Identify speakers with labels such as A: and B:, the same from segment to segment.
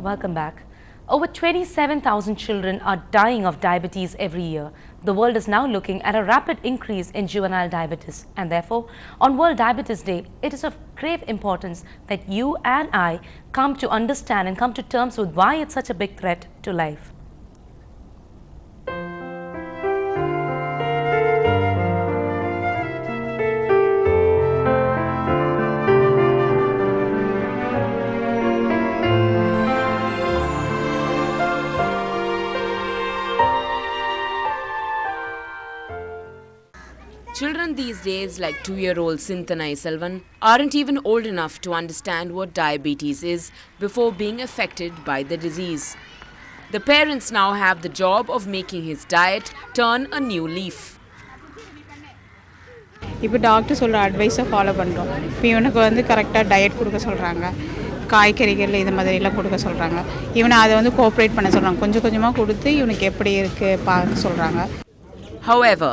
A: Welcome back. Over 27,000 children are dying of diabetes every year. The world is now looking at a rapid increase in juvenile diabetes, and therefore, on World Diabetes Day, it is of grave importance that you and I come to understand and come to terms with why it's such a big threat to life.
B: Children these days, like 2-year-old Sinthanai Selvan, aren't even old enough to understand what diabetes is before being affected by the disease. The parents now have the job of making his diet turn a new leaf.
C: இப்போ doctor சொல்ற அட்வைஸை follow பண்ணுறோம். இப்போ இவனுக்கு வந்து கரெக்டாக diet கொடுக்க சொல்கிறாங்க, காய்கறிகள் இது மாதிரிலாம் கொடுக்க சொல்கிறாங்க. இவனை அதை வந்து கோஆப்ரேட் பண்ண சொல்கிறாங்க. கொஞ்சம் கொஞ்சமாக கொடுத்து இவனுக்கு எப்படி இருக்குது பார்க்க சொல்கிறாங்க.
B: However,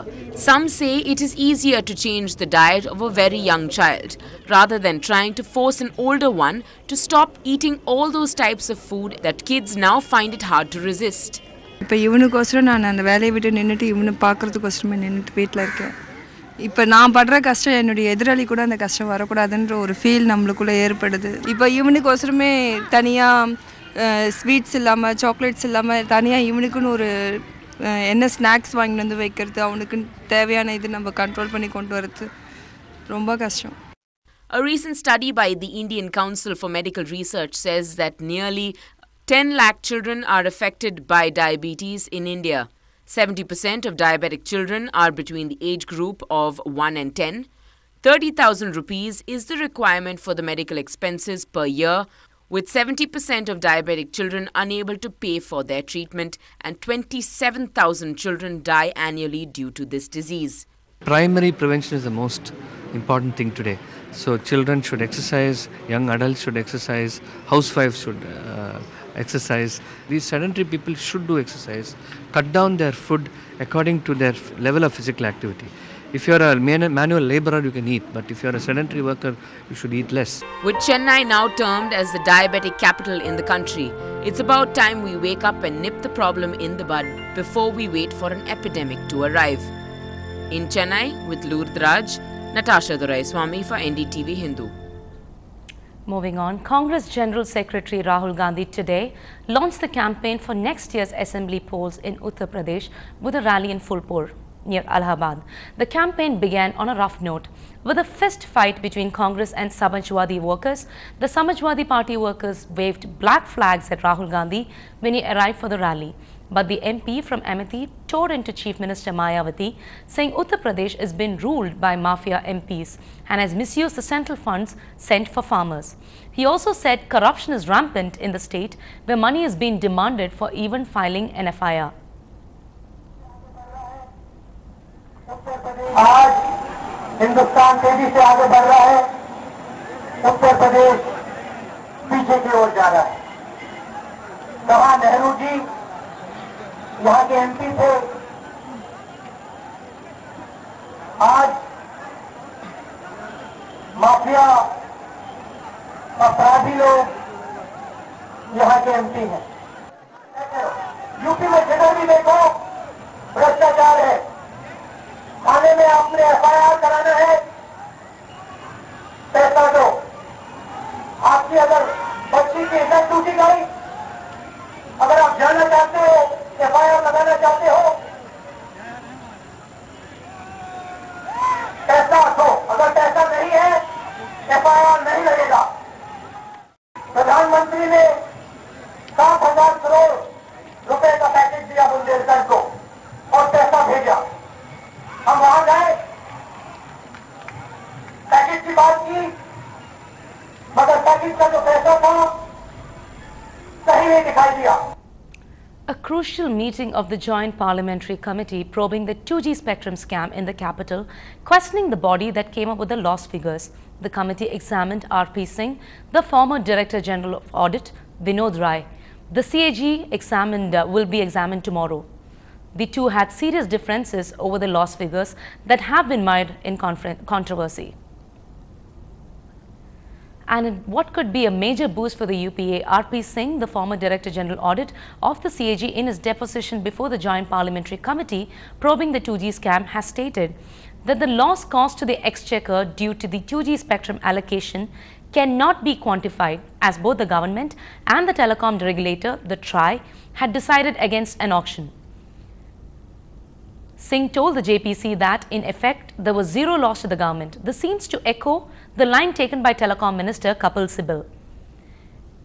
B: some say it is easier to change the diet of a very young child rather than trying to force an older one to stop eating all those types of food that kids now find it hard to resist.
D: இப்போ இவனுக்கோசரம் நான் அந்த வேலையை விட்டு நின்றுட்டு இவனை பார்க்குறதுக்கோசரமே நின்றுட்டு வீட்டில் இருக்கேன். இப்போ நான் படுற கஷ்டம் என்னுடைய எதிராளி கூட அந்த கஷ்டம் வரக்கூடாதுன்ற ஒரு ஃபீல் நம்மளுக்குள்ளே ஏற்படுது. இப்போ இவனுக்கோசரமே தனியாக ஸ்வீட்ஸ் இல்லாமல் சாக்லேட்ஸ் இல்லாமல் தனியாக இவனுக்குன்னு ஒரு என்ன ஸ்நாக்ஸ் வாங்கிட்டு வந்து வைக்கிறது, அவனுக்கு தேவையான இது நம்ம கண்ட்ரோல் பண்ணி கொண்டு வரது ரொம்ப கஷ்டம்.
B: A recent study by the Indian Council for Medical Research says that nearly 10 lakh children are affected by diabetes in India. 70% of diabetic children are between the age group of 1 and 10. 30,000 rupees is the requirement for the medical expenses per year, with 70% of diabetic children unable to pay for their treatment, and 27,000 children die annually due to this disease.
E: Primary prevention is the most important thing today. So children should exercise, young adults should exercise, housewives should exercise. These sedentary people should do exercise, cut down their food according to their level of physical activity. If you're a manual laborer, you can eat, but if you're a sedentary worker, you should eat less.
B: With Chennai now termed as the diabetic capital in the country, it's about time we wake up and nip the problem in the bud before we wait for an epidemic to arrive. In Chennai, with Lourdraj, Natasha Duraiswamy for NDTV Hindu.
A: Moving on, Congress General Secretary Rahul Gandhi today launched the campaign for next year's assembly polls in Uttar Pradesh with a rally in Phulpur, near Allahabad. The campaign began on a rough note with a fist fight between Congress and Samajwadi workers. The Samajwadi Party workers waved black flags at Rahul Gandhi when he arrived for the rally. But the MP from Amethi tore into Chief Minister Mayawati, saying Uttar Pradesh has been ruled by mafia MPs and has misused the central funds sent for farmers. He also said corruption is rampant in the state, where money is being demanded for even filing an FIR.
F: आज हिंदुस्तान तेजी से आगे बढ़ रहा है, उत्तर प्रदेश पीछे की ओर जा रहा है। कहाँ नेहरू जी यहाँ के एमपी थे, आज माफिया अपराधी लोग यहाँ के एमपी हैं। यूपी में जिधर भी देखो भ्रष्टाचार है। थाने में आपने FIR कराना है, पैसा दो। आपकी अगर बच्ची की इज्जत टूटी गई, अगर आप जाना चाहते हो, FIR लगाना चाहते हो, पैसा दो। अगर पैसा नहीं है, FIR नहीं लगेगा। प्रधानमंत्री ने 7,000 करोड़ रुपए का पैकेज दिया बुंदेलखंड को और पैसा भेजा। हम वहां गए, पैकेज की बात की, मगर पैकेज का जो पैसा था सही नहीं दिखाई दिया।
A: A crucial meeting of the Joint Parliamentary Committee probing the 2G spectrum scam in the capital, questioning the body that came up with the lost figures. The committee examined R.P. Singh, the former Director General of Audit, Vinod Rai. The CAG will be examined tomorrow. The two had serious differences over the lost figures that have been mired in controversy. And in what could be a major boost for the UPA, R.P. Singh, the former Director General Audit of the CAG, in his deposition before the Joint Parliamentary Committee probing the 2G scam, has stated that the loss caused to the Exchequer due to the 2G spectrum allocation cannot be quantified, as both the government and the telecom regulator, the TRAI, had decided against an auction. Singh told the JPC that, in effect, there was zero loss to the government. This seems to echo the line taken by Telecom Minister Kapil Sibal.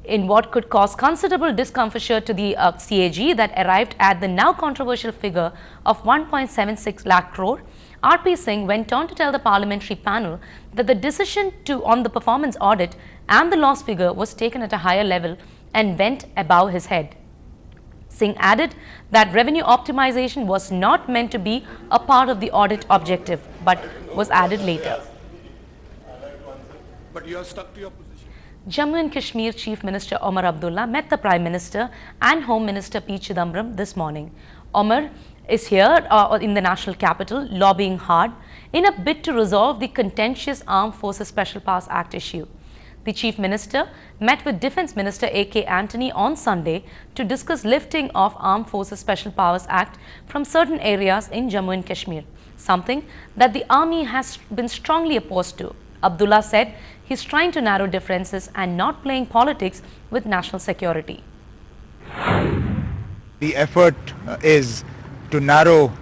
A: In what could cause considerable discomfort to the CAG that arrived at the now controversial figure of 1.76 lakh crore, R.P. Singh went on to tell the parliamentary panel that the decision on the performance audit and the loss figure was taken at a higher level and went above his head. Singh added that revenue optimization was not meant to be a part of the audit objective, but was added later.
G: But you are stuck to your position.
A: Jammu and Kashmir Chief Minister Omar Abdullah met the Prime Minister and Home Minister P. Chidambaram this morning. Omar is here in the national capital, lobbying hard in a bid to resolve the contentious Armed Forces Special Powers Act issue. The Chief Minister met with Defence Minister A.K. Antony on Sunday to discuss lifting of Armed Forces Special Powers Act from certain areas in Jammu and Kashmir, something that the army has been strongly opposed to. Abdullah said he's trying to narrow differences and not playing politics with national security.
H: The effort is to narrow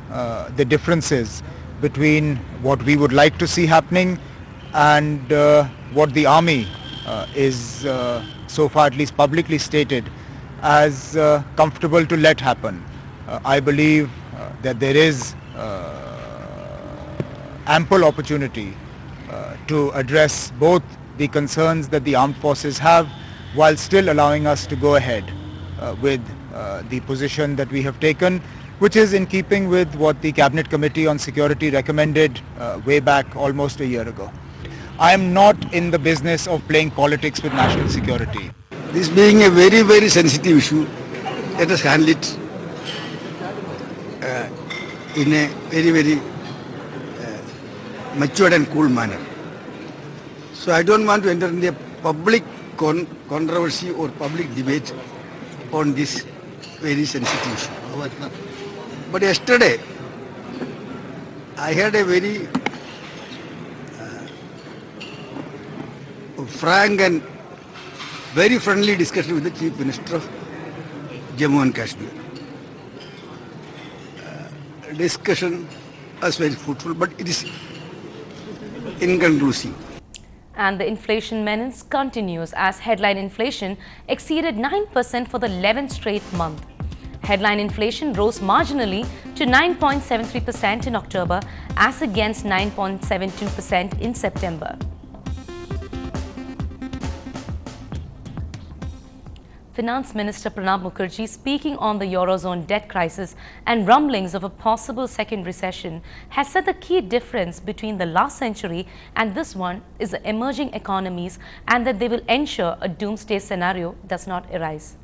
H: the differences between what we would like to see happening and what the army is so far at least publicly stated as comfortable to let happen. I believe that there is ample opportunity to address both the concerns that the armed forces have while still allowing us to go ahead with the position that we have taken, which is in keeping with what the Cabinet Committee on Security recommended way back almost a year ago. I am not in the business of playing politics with national security.
I: This being a very, very sensitive issue, let us handle it in a very, very matured and cool manner. So I don't want to enter into a public controversy or public debate on this very sensitive issue. But yesterday, I had a very frank and very friendly discussion with the Chief Minister of Jammu and Kashmir. Discussion was very fruitful, but it is inconclusive.
A: And the inflation menace continues as headline inflation exceeded 9% for the 11th straight month. Headline inflation rose marginally to 9.73% in October as against 9.72% in September. Finance Minister Pranab Mukherjee, speaking on the Eurozone debt crisis and rumblings of a possible second recession, has said the key difference between the last century and this one is the emerging economies and that they will ensure a doomsday scenario does not arise.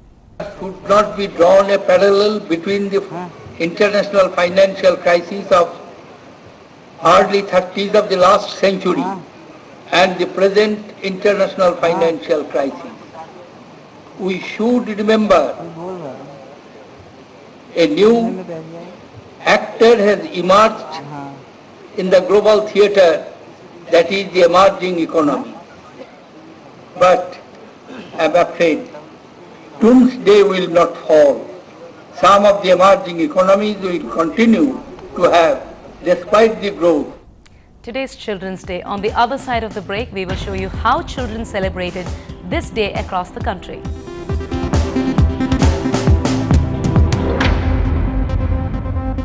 J: Should not be drawn a parallel between the international financial crisis of early 30s of the last century and the present international financial crisis. We should remember a new actor has emerged in the global theatre, that is the emerging economy. But I am afraid doomsday will not fall. Some of the emerging economies will continue to have, despite the growth.
A: Today's Children's Day. On the other side of the break, we will show you how children celebrated this day across the country.